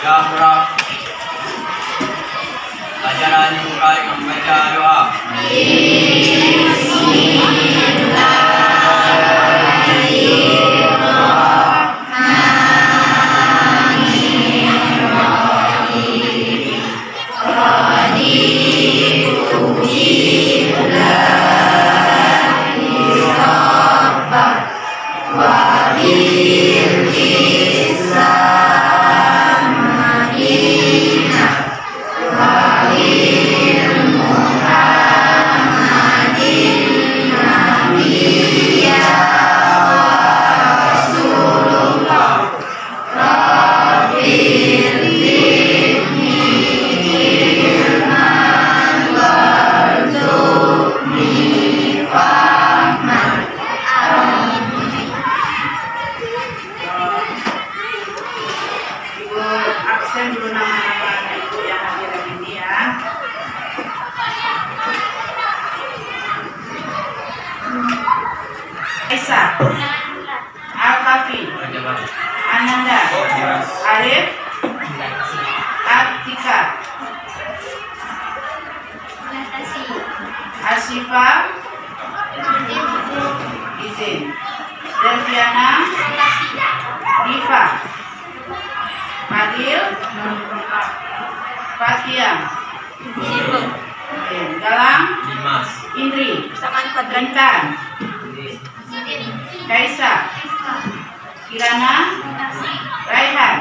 Syahra. Pelajaran dimulai membaca doa. Absen dulu nama-nama ibu yang hadir hari ini ya. Aisyah, Al-Kafi, Ananda, Arif, Atika, Asyifa, Izin, Delviana, Diva, Adil, Fatia, Galang, Indri, Rentan, Kaisa, Kirana, Raihan,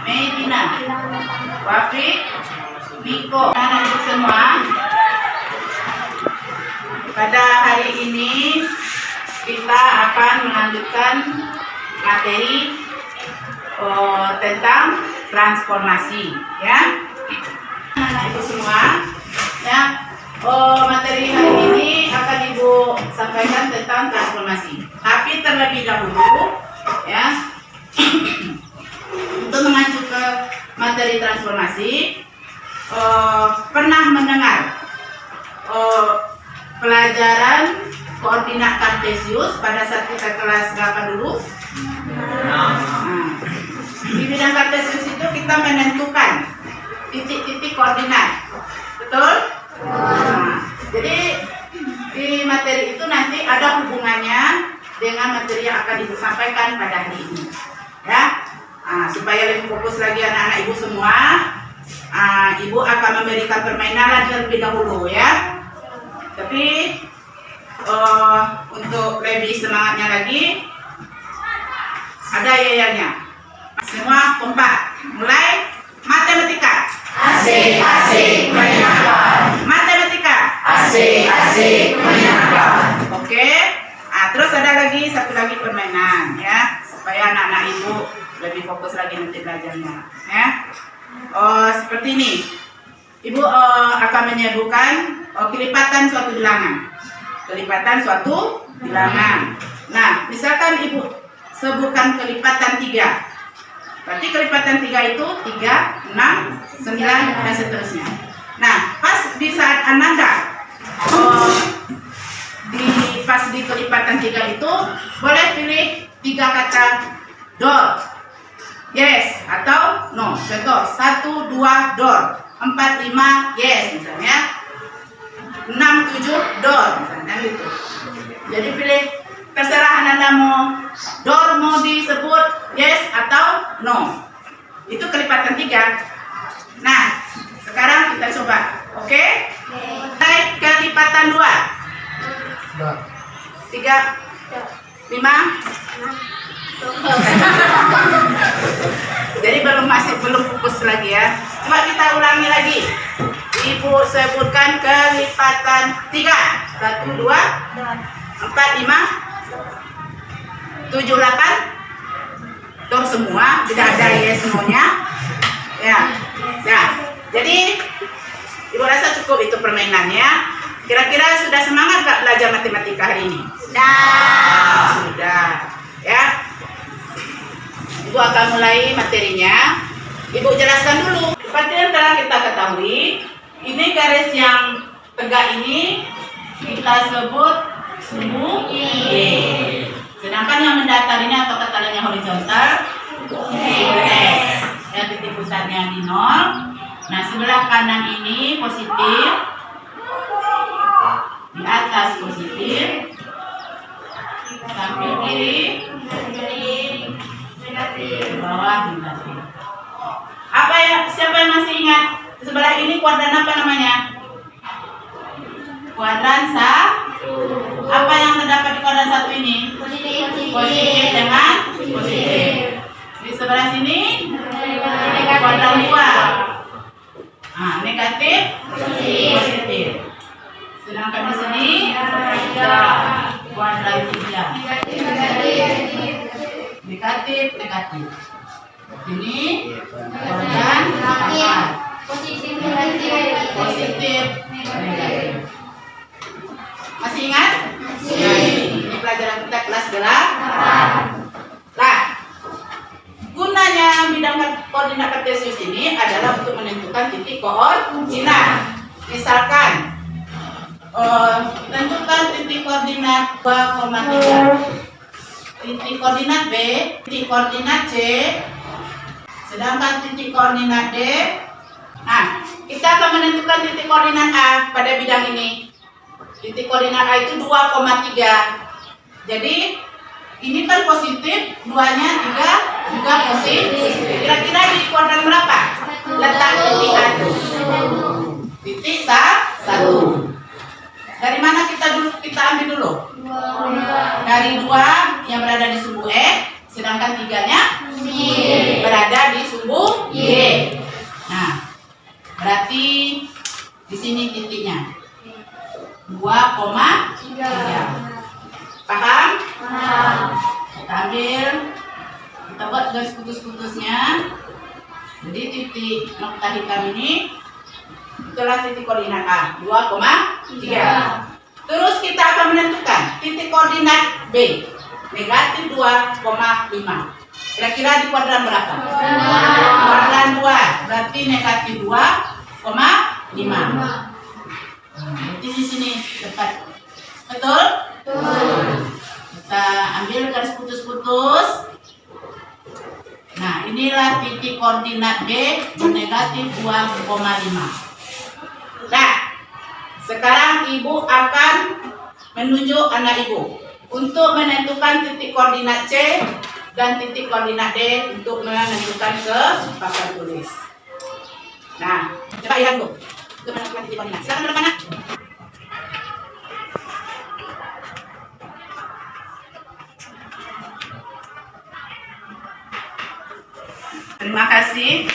Medina, Wafik, Miko. Anak-anak semua, pada hari ini kita akan melanjutkan materi tentang transformasi, ya. Anak ibu semua, ya. Materi hari ini akan ibu sampaikan tentang transformasi. Tapi terlebih dahulu, ya, untuk mengacu ke materi transformasi, pernah mendengar pelajaran koordinat kartesius pada saat kita kelas berapa dulu? Di bidang kartesius itu kita menentukan titik-titik koordinat, betul? Jadi di materi itu nanti ada hubungannya dengan materi yang akan ibu sampaikan pada hari ini, ya. Supaya lebih fokus lagi anak-anak ibu semua, ibu akan memberikan permainan terlebih dahulu, ya. Tapi untuk lebih semangatnya lagi, ada yayanya. Semua kompak. Mulai matematika. Asik menyenangkan. Matematika. Asik menyenangkan. Oke. Terus ada lagi satu lagi permainan, ya, supaya anak-anak ibu lebih fokus lagi nanti belajarnya, ya. Seperti ini. Ibu akan menyebutkan kelipatan suatu bilangan. Kelipatan suatu bilangan. Nah, misalkan ibu sebutkan kelipatan 3. Berarti kelipatan 3 itu 3, 6, 9, dan seterusnya. Nah, pas di saat Ananda pas di kelipatan 3 itu boleh pilih 3 kata door, yes atau no. Contoh 1, 2 door, 4, 5 yes misalnya, 6, 7 door misalnya gitu. Jadi pilih, terserah Ananda mau door mau disebut yes atau no. Itu kelipatan 3. Nah, sekarang kita coba. Oke? Naik kelipatan 2. 3, 5. Jadi belum fokus lagi ya. Coba kita ulangi lagi. Ibu sebutkan kelipatan 3. 1, 2, 4, 5, 7, 8. Door semua, tidak ada yes no-nya. Ya. Nah, jadi ibu rasa cukup itu permainannya. Kira-kira sudah semangat gak belajar matematika hari ini? Sudah. Ya. Ibu akan mulai materinya. Ibu jelaskan dulu. Seperti yang telah kita ketahui, ini garis yang tegak ini kita sebut sumbu Y. Sedangkan yang mendatar ini atau katakannya horizontal, X. Dan sehingga titik pusatnya di 0. Nah, sebelah kanan ini positif, di atas positif, samping kiri di bawah negatif. Apa ya? Siapa yang masih ingat? Sebelah ini kuadran apa namanya? Kuadran apa yang terdapat di kuadran 1 ini? Positif dengan positif. Di sebelah sini kuadran 2. Nah, negatif positif. Sedangkan di sini kuadran 3. Negatif negatif. Ini kuadran 4. Positif negatif. Masih ingat? Ya, ini pelajaran kita kelas 8. Nah, gunanya bidang koordinat kartesius ini adalah untuk menentukan titik koordinat. Misalkan tentukan titik koordinat 2,3, titik koordinat B, titik koordinat C, sedangkan titik koordinat D. Nah, kita akan menentukan titik koordinat A pada bidang ini. Titik koordinat A itu 2,3. Jadi ini kan positif, 2-nya 3 juga positif. Kira-kira di kuadran berapa? Letak titik A. Titik 1. Dari mana kita ambil dulu? Dari 2 yang berada di sumbu E, sedangkan 3-nya berada di sumbu Y. Nah, berarti di sini titiknya 2,3. Paham? Kita ambil, kita buat garis putus-putusnya. Jadi titik nokta hitam ini itulah titik koordinat A, 2,3. Terus kita akan menentukan titik koordinat B, negatif 2,5. Kira-kira di kuadran berapa? Kuadran 2, berarti negatif 2,5. Berarti di sini tepat. Betul? Kita ambil garis putus-putus. Nah, inilah titik koordinat B negatif 2,5. Nah, sekarang ibu akan menunjuk anak ibu untuk menentukan titik koordinat C dan titik koordinat D untuk menentukan ke papan tulis. Nah, coba lihat bu, untuk menentukan titik koordinat. Silakan duduk anak. Terima kasih.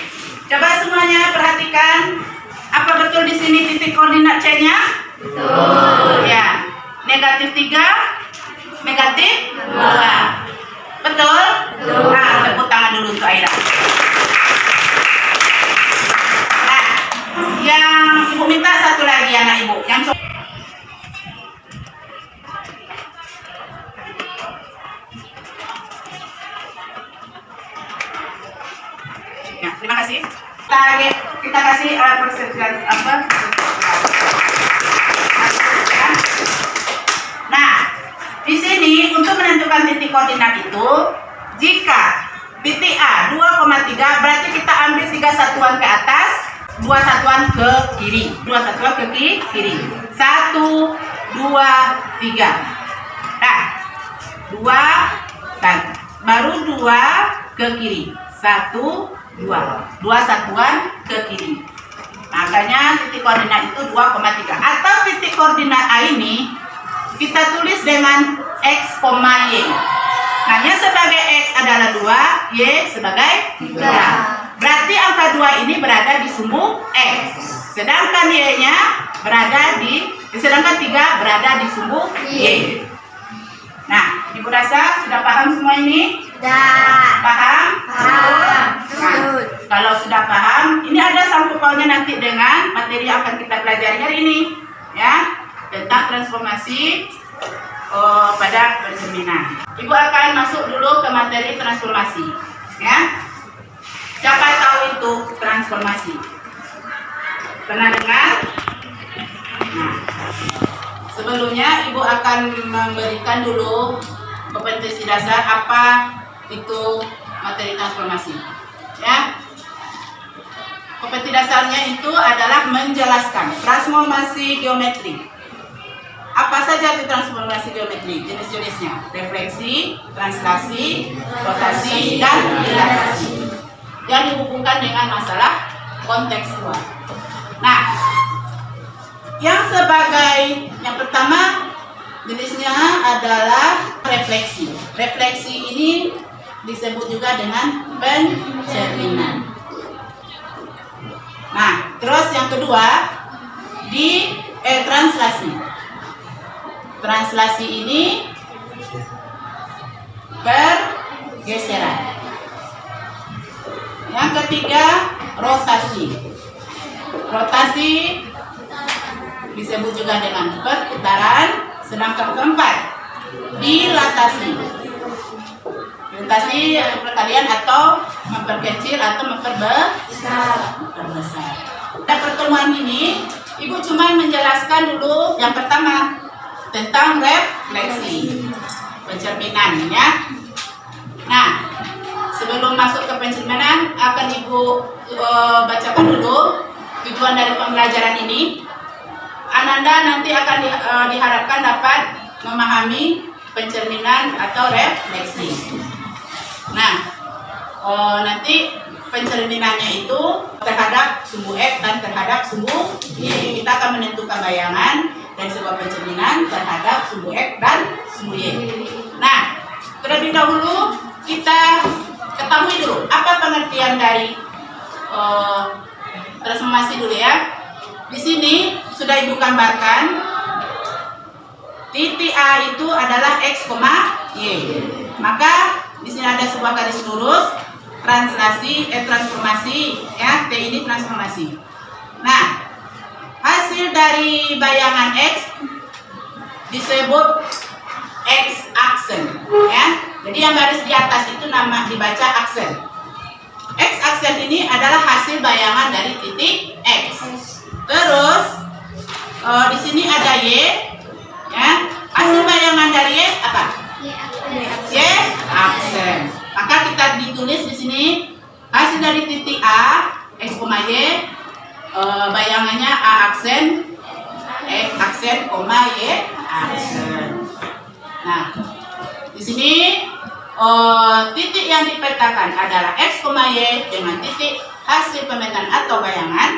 Coba semuanya perhatikan. Apa betul di sini titik koordinat C-nya? Betul. Ya. Negatif 3, negatif 2. Betul? Betul. Nah, tepuk tangan dulu untuk Aira. Nah, yang ibu minta satu lagi anak ibu. Yang ya, terima kasih. Kita kasih persentase apa? Nah, di sini untuk menentukan titik koordinat itu, jika titik A 2,3 berarti kita ambil 3 satuan ke atas, 2 satuan ke kiri, 2 satuan ke kiri. 1, 2, 3. Nah, 2 dan baru 2 ke kiri. 1, 2 satuan ke kiri. Makanya titik koordinat itu 2,3. Atau titik koordinat A ini kita tulis dengan X, Y. Nah-nya sebagai X adalah 2, Y sebagai 3. Berarti angka 2 ini berada di sumbu X. Sedangkan Y-nya sedangkan 3 berada di sumbu Y. Nah, Ibu rasa sudah paham semua ini? Sudah. Paham? Paham. Nah, kalau sudah paham, ini ada sangkut pautnya nanti dengan materi yang akan kita pelajari hari ini, ya, tentang transformasi pada pencerminan. Ibu akan masuk dulu ke materi transformasi, ya. Siapa tahu itu transformasi? Pernah dengar? Nah, sebelumnya Ibu akan memberikan dulu kompetensi dasar apa itu materi transformasi, ya. Seperti dasarnya itu adalah menjelaskan transformasi geometri. Apa saja itu transformasi geometri? Jenis-jenisnya: refleksi, translasi, rotasi, dan dilatasi. Yang dihubungkan dengan masalah kontekstual. Nah, yang pertama jenisnya adalah refleksi. Refleksi ini disebut juga dengan pencerminan. Nah, terus yang kedua translasi. Translasi ini pergeseran. Yang ketiga rotasi. Rotasi disebut juga dengan perputaran. Sedangkan keempat dilatasi. Dilatasi perkalian atau memperkecil atau memperbesar. Pada pertemuan ini, Ibu cuma menjelaskan dulu yang pertama tentang refleksi, pencerminan, ya. Nah, sebelum masuk ke pencerminan, akan Ibu bacakan dulu tujuan dari pembelajaran ini. Ananda nanti akan diharapkan dapat memahami pencerminan atau refleksi. Nah, nanti pencerminannya itu terhadap sumbu X dan terhadap sumbu Y. Kita akan menentukan bayangan dan sebuah pencerminan terhadap sumbu X dan sumbu Y. Nah, terlebih dahulu kita ketahui dulu apa pengertian dari transformasi dulu, ya. Di sini sudah Ibu gambarkan titik A itu adalah X, Y. Maka di sini ada sebuah garis lurus transformasi, ya. T ini transformasi. Nah, hasil dari bayangan X disebut X aksen, ya. Jadi yang garis di atas itu dibaca aksen. X aksen ini adalah hasil bayangan dari titik X. Terus di sini ada Y, ya. Hasil bayangan dari Y apa? Y aksen. Maka kita ditulis di sini hasil dari titik A X, Y, bayangannya A aksen, X aksen, Y aksen. Nah, di sini titik yang dipetakan adalah X, Y dengan titik hasil pemetaan atau bayangan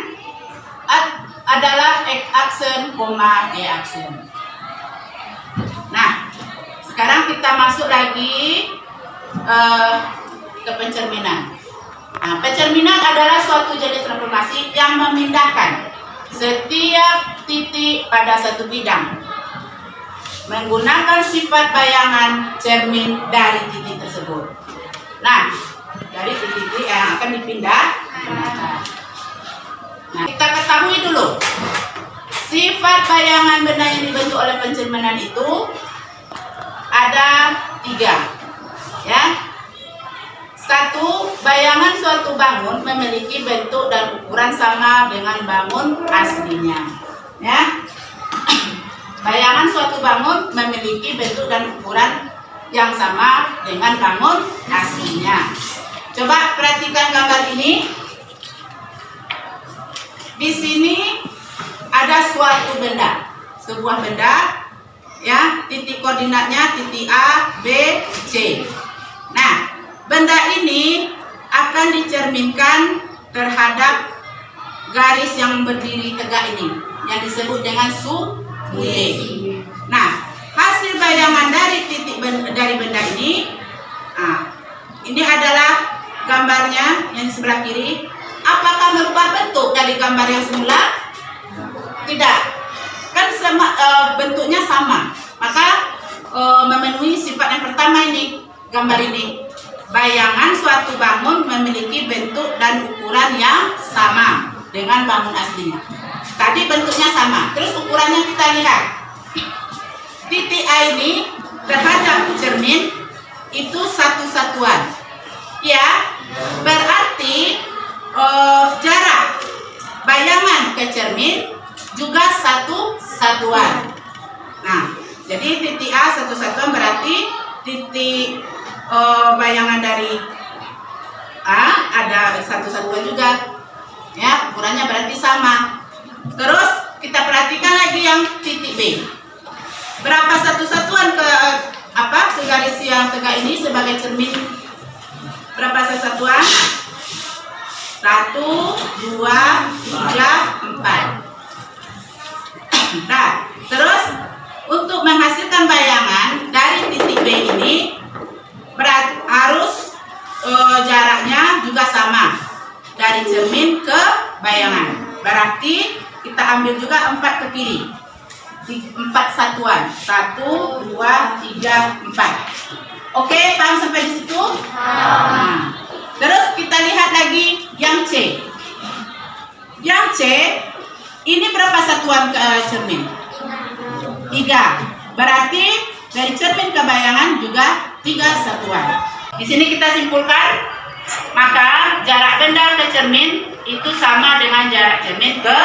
adalah X aksen, Y aksen. Nah, sekarang kita masuk lagi ke pencerminan. Nah, pencerminan adalah suatu jenis transformasi yang memindahkan setiap titik pada satu bidang menggunakan sifat bayangan cermin dari titik tersebut. Nah, dari titik yang akan dipindah. Nah, kita ketahui dulu sifat bayangan benda yang dibentuk oleh pencerminan itu ada 3, ya. 1, bayangan suatu bangun memiliki bentuk dan ukuran sama dengan bangun aslinya, ya. Bayangan suatu bangun memiliki bentuk dan ukuran yang sama dengan bangun aslinya. Coba perhatikan gambar ini. Di sini ada suatu benda, sebuah benda, ya. Titik koordinatnya titik A, B, C. Nah, benda ini akan dicerminkan terhadap garis yang berdiri tegak ini, yang disebut dengan sumbu Y. Nah, hasil bayangan dari dari benda ini, ini adalah gambarnya yang di sebelah kiri. Apakah merubah bentuk dari gambar yang semula? Tidak, kan sama, bentuknya sama. Maka memenuhi sifat yang pertama ini, gambar ini. Bayangan suatu bangun memiliki bentuk dan ukuran yang sama dengan bangun aslinya. Tadi bentuknya sama, terus ukurannya kita lihat. Titik A ini terhadap cermin itu satu satuan, ya. Berarti jarak bayangan ke cermin juga satu satuan. Nah, jadi titik A satu satuan berarti titik bayangan dari A ada satu satuan juga. Ya, ukurannya berarti sama. Terus kita perhatikan lagi yang titik B. Berapa satu satuan ke garis yang tegak ini sebagai cermin? Berapa satu satuan? 1, 2, 3, 4. Nah, terus untuk menghasilkan bayangan dari titik B ini harus jaraknya juga sama dari cermin ke bayangan. Berarti kita ambil juga 4 ke kiri. 4 satuan. 1, 2, 3, 4. Oke, paham sampai di situ? Nah, terus kita lihat lagi yang C. Yang C ini berapa satuan ke cermin? 3. Berarti dari cermin ke bayangan juga 3 satuan. Di sini kita simpulkan, maka jarak benda ke cermin itu sama dengan jarak cermin ke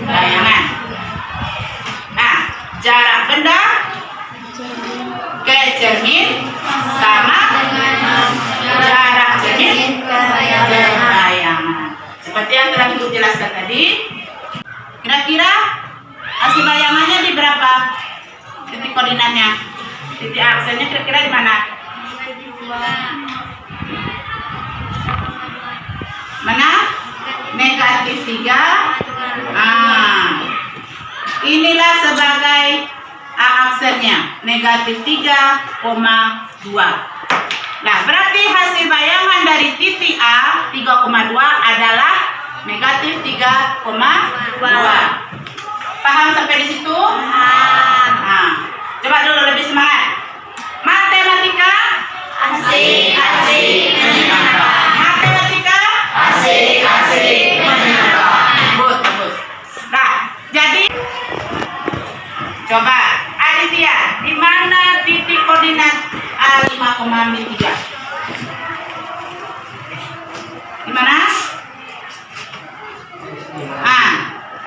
bayangan. Nah, jarak benda ke cermin sama dengan jarak cermin ke bayangan. Seperti yang telah Ibu jelaskan tadi. Kira-kira hasil bayangannya di berapa titik koordinatnya? Titik aksennya kira-kira di mana? Mana? Negatif 3. Inilah sebagai aksennya, negatif 3,2. Nah, berarti hasil bayangan dari titik A 3,2 adalah negatif 3,2. Paham sampai di situ? Nah, coba dulu lebih semangat. Matematika Asik menyenangkan. Matematika Asik menyenangkan. bagus. Nah, jadi coba Aditya, di mana titik koordinat A5,3? Di mana?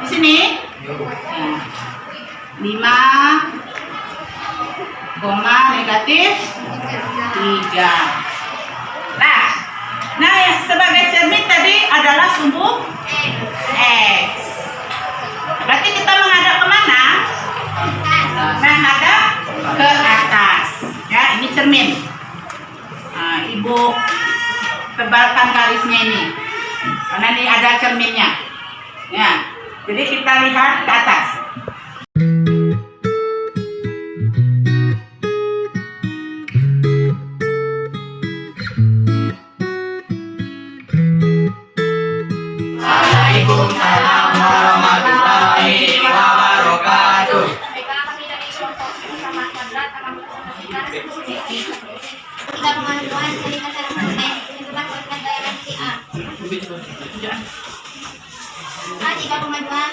Di sini. 5, negatif 3. Nah, yang sebagai cermin tadi adalah sumbu X. Berarti kita menghadap kemana? Menghadap ke atas. Ya, ini cermin. Ibu tebalkan garisnya ini, karena ini ada cerminnya. Ya, jadi kita lihat ke atas. Waalaikumsalam warahmatullahi wabarakatuh.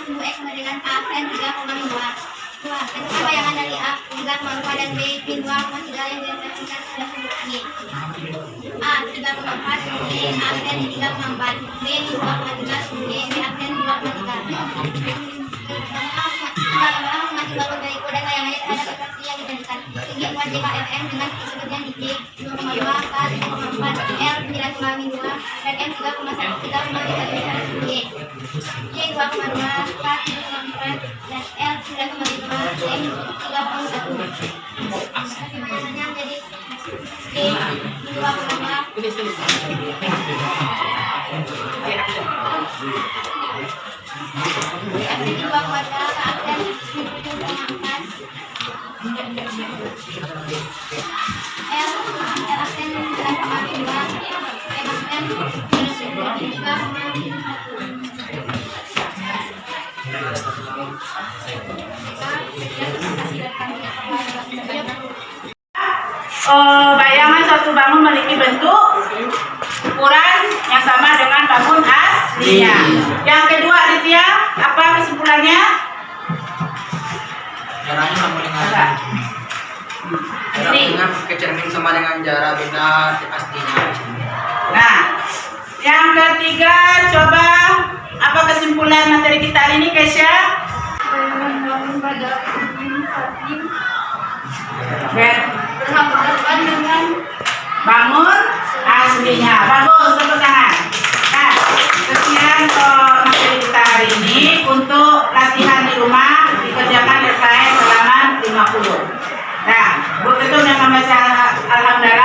Sumbu X sama dengan A sin 3,2. Tentukan bayangan dari A 3,4 dan B min 2,3 yang direpresentasikan pada sumbu Y. A 3,4 sumbu Y, A sin 3,4, B min 2,3 sumbu Y, B A sin 2,3. Masih bangun dari kode bayangannya terhadap refleksi yang diberikan. Tinggi 4 JKFM dengan titik yang di J 2,2, K 3,4, L 9,2 min 2 dan M 3,1 sumbu Y. Y 2,2, K 3,4 dan L 9,5, M 3,1. Bayangannya menjadi Y 2,2. F 2,4 ke aksen 7,4. L aksen 9,2. M aksen 3,1. Bayangan suatu bangun memiliki bentuk ukuran yang sama dengan bangun aslinya. Yang kedua, Aditya, apa kesimpulannya? Jaraknya sama dengan Jarak dengan kecermin sama dengan jarak benda aslinya. Nah, yang ketiga, coba apa kesimpulan materi kita hari ini, Kesha? Bangun pada samping Berhadapan dengan bangun aslinya. Bagus, tepuk tangan. Nah, sekian Alhamdulillah.